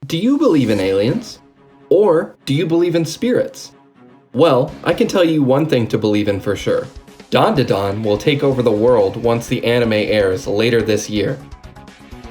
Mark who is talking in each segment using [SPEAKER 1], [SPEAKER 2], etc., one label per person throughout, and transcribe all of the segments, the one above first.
[SPEAKER 1] Do you believe in aliens? Or do you believe in spirits? Well, I can tell you one thing to believe in for sure. DanDaDan will take over the world once the anime airs later this year.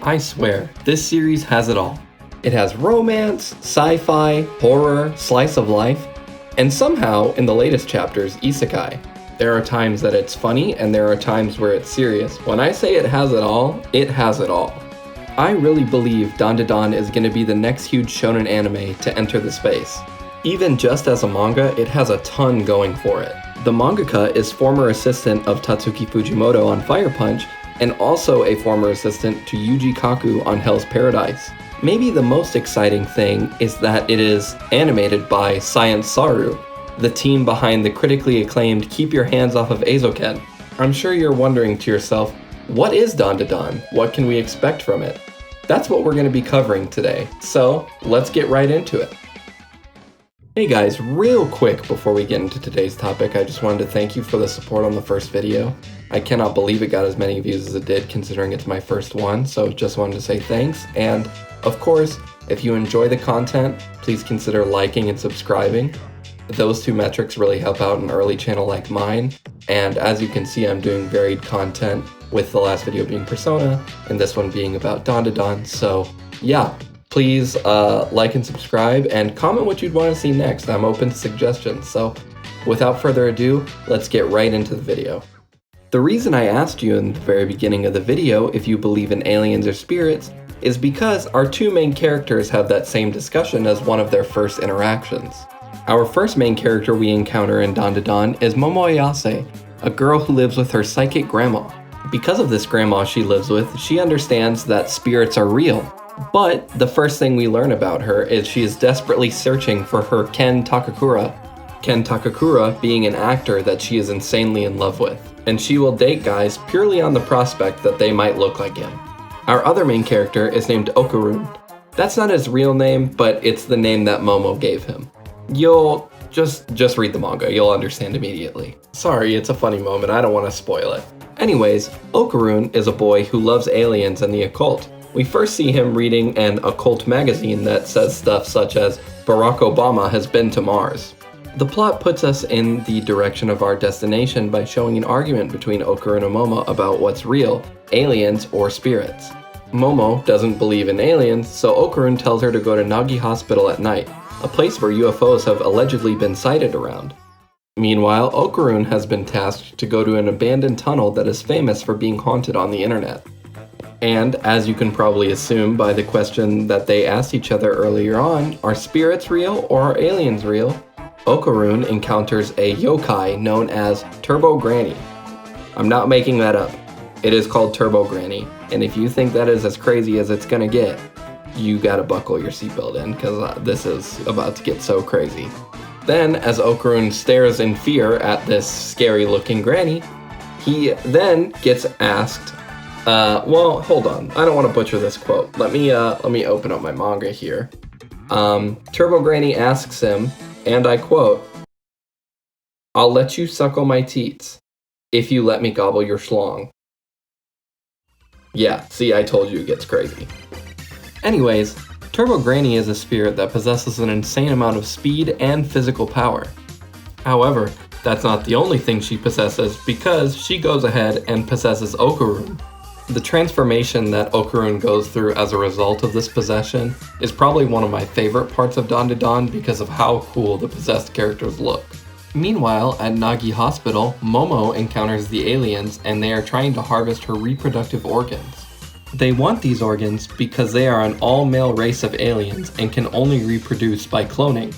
[SPEAKER 1] I swear, this series has it all. It has romance, sci-fi, horror, slice of life, and somehow, in the latest chapters, isekai. There are times that it's funny, and there are times where it's serious. When I say it has it all, it has it all. I really believe DanDaDan is going to be the next huge shonen anime to enter the space. Even just as a manga, it has a ton going for it. The mangaka is former assistant of Tatsuki Fujimoto on Fire Punch, and also a former assistant to Yuji Kaku on Hell's Paradise. Maybe the most exciting thing is that it is animated by Science Saru, the team behind the critically acclaimed Keep Your Hands Off of Eizouken. I'm sure you're wondering to yourself, what is DanDaDan? What can we expect from it? That's what we're going to be covering today, so let's get right into it. Hey guys, real quick before we get into today's topic, I just wanted to thank you for the support on the first video. I cannot believe it got as many views as it did considering it's my first one, so just wanted to say thanks. And of course, if you enjoy the content, please consider liking and subscribing. Those two metrics really help out an early channel like mine, and as you can see, I'm doing varied content, with the last video being Persona, and this one being about DanDaDan, so yeah. Please like and subscribe, and comment what you'd want to see next. I'm open to suggestions, so without further ado, let's get right into the video. The reason I asked you in the very beginning of the video if you believe in aliens or spirits is because our two main characters have that same discussion as one of their first interactions. Our first main character we encounter in DanDaDan is Momo Ayase, a girl who lives with her psychic grandma. Because of this grandma she lives with, she understands that spirits are real. But the first thing we learn about her is she is desperately searching for her Ken Takakura. Ken Takakura being an actor that she is insanely in love with. And she will date guys purely on the prospect that they might look like him. Our other main character is named Okarun. That's not his real name, but it's the name that Momo gave him. You'll just read the manga, you'll understand immediately. Sorry, it's a funny moment, I don't want to spoil it. Anyways, Okarun is a boy who loves aliens and the occult. We first see him reading an occult magazine that says stuff such as, Barack Obama has been to Mars. The plot puts us in the direction of our destination by showing an argument between Okarun and Momo about what's real, aliens or spirits. Momo doesn't believe in aliens, so Okarun tells her to go to Nagi Hospital at night, a place where UFOs have allegedly been sighted around. Meanwhile, Okarun has been tasked to go to an abandoned tunnel that is famous for being haunted on the internet. And, as you can probably assume by the question that they asked each other earlier on, are spirits real or are aliens real? Okarun encounters a yokai known as Turbo Granny. I'm not making that up. It is called Turbo Granny, and if you think that is as crazy as it's gonna get, you gotta buckle your seatbelt in, because this is about to get so crazy. Then, as Okarun stares in fear at this scary-looking granny, he then gets asked, well, hold on. I don't want to butcher this quote. Let me open up my manga here. Turbo Granny asks him, and I quote, "I'll let you suckle my teats, if you let me gobble your schlong." Yeah, see, I told you it gets crazy. Anyways, Turbo Granny is a spirit that possesses an insane amount of speed and physical power. However, that's not the only thing she possesses, because she goes ahead and possesses Okarun. The transformation that Okarun goes through as a result of this possession is probably one of my favorite parts of DanDaDan because of how cool the possessed characters look. Meanwhile, at Nagi Hospital, Momo encounters the aliens and they are trying to harvest her reproductive organs. They want these organs because they are an all-male race of aliens and can only reproduce by cloning.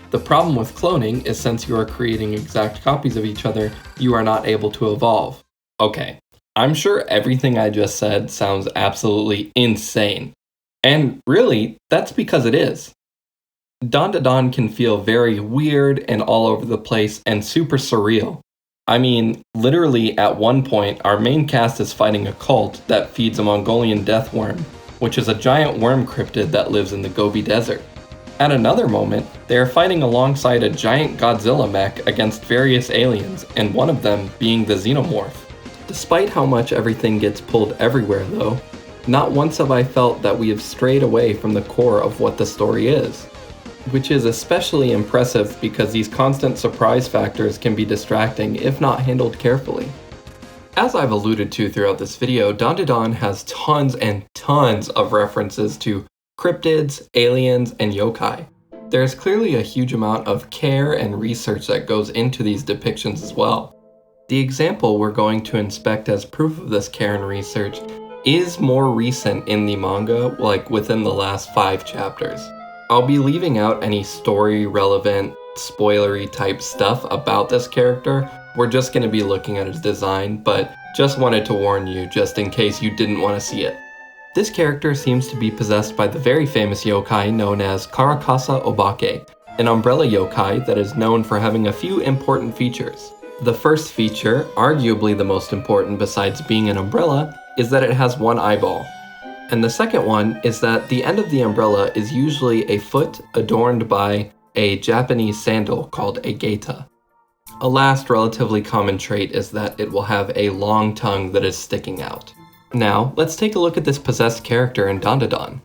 [SPEAKER 1] The problem with cloning is since you are creating exact copies of each other, you are not able to evolve. Okay. I'm sure everything I just said sounds absolutely insane. And really, that's because it is. DanDaDan can feel very weird and all over the place and super surreal. I mean, literally at one point, our main cast is fighting a cult that feeds a Mongolian death worm, which is a giant worm cryptid that lives in the Gobi Desert. At another moment, they are fighting alongside a giant Godzilla mech against various aliens, and one of them being the Xenomorph. Despite how much everything gets pulled everywhere though, Not once have I felt that we have strayed away from the core of what the story is, which is especially impressive because these constant surprise factors can be distracting if not handled carefully. As I've alluded to throughout this video, DanDaDan has tons and tons of references to cryptids, aliens, and yokai. There's clearly a huge amount of care and research that goes into these depictions as well. The example we're going to inspect as proof of this care and research is more recent in the manga, like within the last 5 chapters. I'll be leaving out any story-relevant, spoilery type stuff about this character. We're just going to be looking at his design, but just wanted to warn you just in case you didn't want to see it. This character seems to be possessed by the very famous yokai known as Karakasa Obake, an umbrella yokai that is known for having a few important features. The first feature, arguably the most important besides being an umbrella, is that it has one eyeball. And the second one is that the end of the umbrella is usually a foot adorned by a Japanese sandal called a geita. A last relatively common trait is that it will have a long tongue that is sticking out. Now, let's take a look at this possessed character in DanDaDan.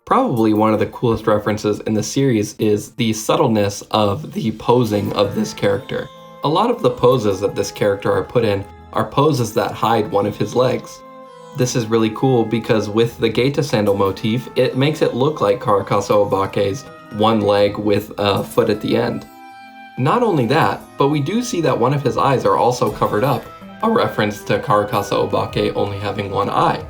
[SPEAKER 1] Probably one of the coolest references in the series is the subtleness of the posing of this character. A lot of the poses that this character are put in are poses that hide one of his legs. This is really cool because with the geita sandal motif, it makes it look like Karakasa Obake's one leg with a foot at the end. Not only that, but we do see that one of his eyes are also covered up, a reference to Karakasa Obake only having one eye.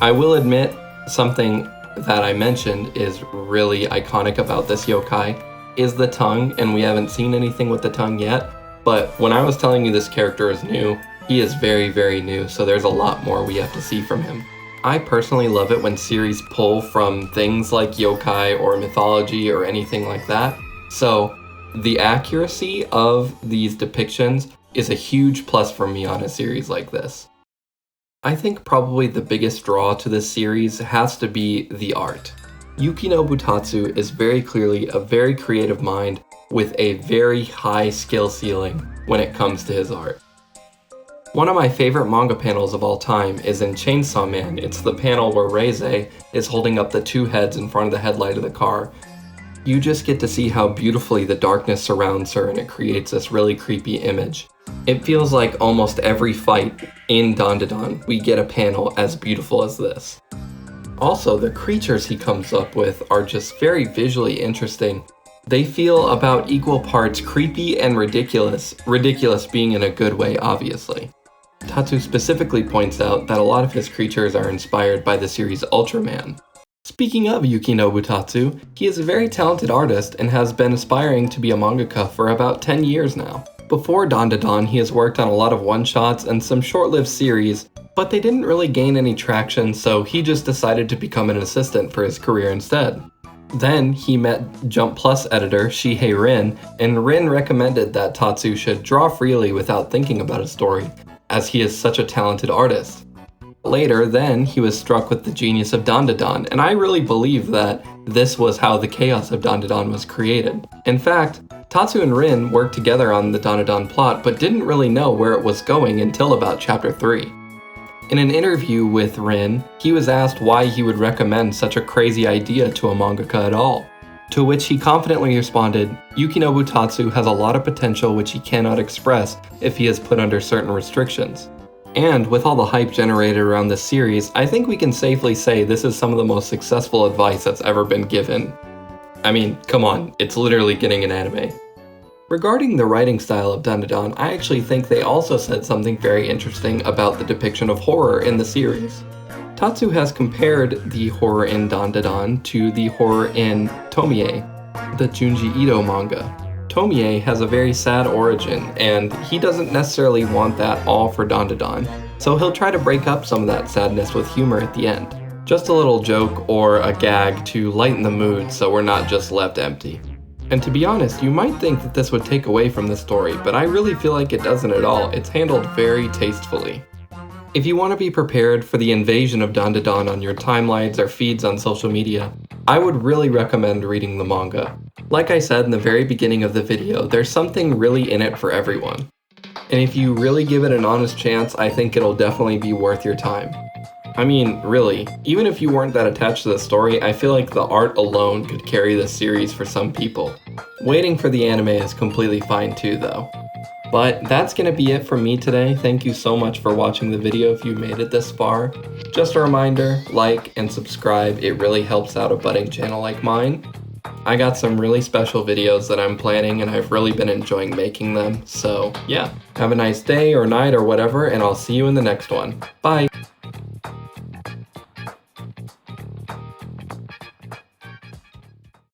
[SPEAKER 1] I will admit, something that I mentioned is really iconic about this yokai is the tongue, and we haven't seen anything with the tongue yet, but when I was telling you this character is new, he is very, very new, so there's a lot more we have to see from him. I personally love it when series pull from things like yokai or mythology or anything like that, so the accuracy of these depictions is a huge plus for me on a series like this. I think probably the biggest draw to this series has to be the art. Yukinobu Tatsu is very clearly a very creative mind with a very high skill ceiling when it comes to his art. One of my favorite manga panels of all time is in Chainsaw Man. It's the panel where Reize is holding up the 2 heads in front of the headlight of the car. You just get to see how beautifully the darkness surrounds her and it creates this really creepy image. It feels like almost every fight in DanDaDan we get a panel as beautiful as this. Also, the creatures he comes up with are just very visually interesting. They feel about equal parts creepy and ridiculous being in a good way, obviously. Tatsu specifically points out that a lot of his creatures are inspired by the series Ultraman. Speaking of Yukinobu Tatsu, he is a very talented artist and has been aspiring to be a mangaka for about 10 years now. Before DanDaDan, he has worked on a lot of one-shots and some short-lived series, but they didn't really gain any traction, so he just decided to become an assistant for his career instead. Then he met Jump Plus editor Shihei Rin, and Rin recommended that Tatsu should draw freely without thinking about a story, as he is such a talented artist. Later, then, he was struck with the genius of DanDaDan, and I really believe that this was how the chaos of DanDaDan was created. In fact, Tatsu and Rin worked together on the DanDaDan plot, but didn't really know where it was going until about chapter 3. In an interview with Rin, he was asked why he would recommend such a crazy idea to a mangaka at all. To which he confidently responded, "Yukinobu Tatsu has a lot of potential which he cannot express if he is put under certain restrictions." And with all the hype generated around this series, I think we can safely say this is some of the most successful advice that's ever been given. I mean, come on, it's literally getting an anime. Regarding the writing style of DanDaDan, I actually think they also said something very interesting about the depiction of horror in the series. Tatsu has compared the horror in DanDaDan to the horror in Tomie, the Junji Ito manga. Tomie has a very sad origin, and he doesn't necessarily want that all for DanDaDan, so he'll try to break up some of that sadness with humor at the end. Just a little joke or a gag to lighten the mood so we're not just left empty. And to be honest, you might think that this would take away from the story, but I really feel like it doesn't at all. It's handled very tastefully. If you want to be prepared for the invasion of DanDaDan on your timelines or feeds on social media, I would really recommend reading the manga. Like I said in the very beginning of the video, there's something really in it for everyone. And if you really give it an honest chance, I think it'll definitely be worth your time. I mean, really, even if you weren't that attached to the story, I feel like the art alone could carry this series for some people. Waiting for the anime is completely fine too, though. But that's gonna be it for me today. Thank you so much for watching the video if you made it this far. Just a reminder, like and subscribe, it really helps out a budding channel like mine. I got some really special videos that I'm planning and I've really been enjoying making them, so yeah. Have a nice day or night or whatever, and I'll see you in the next one. Bye!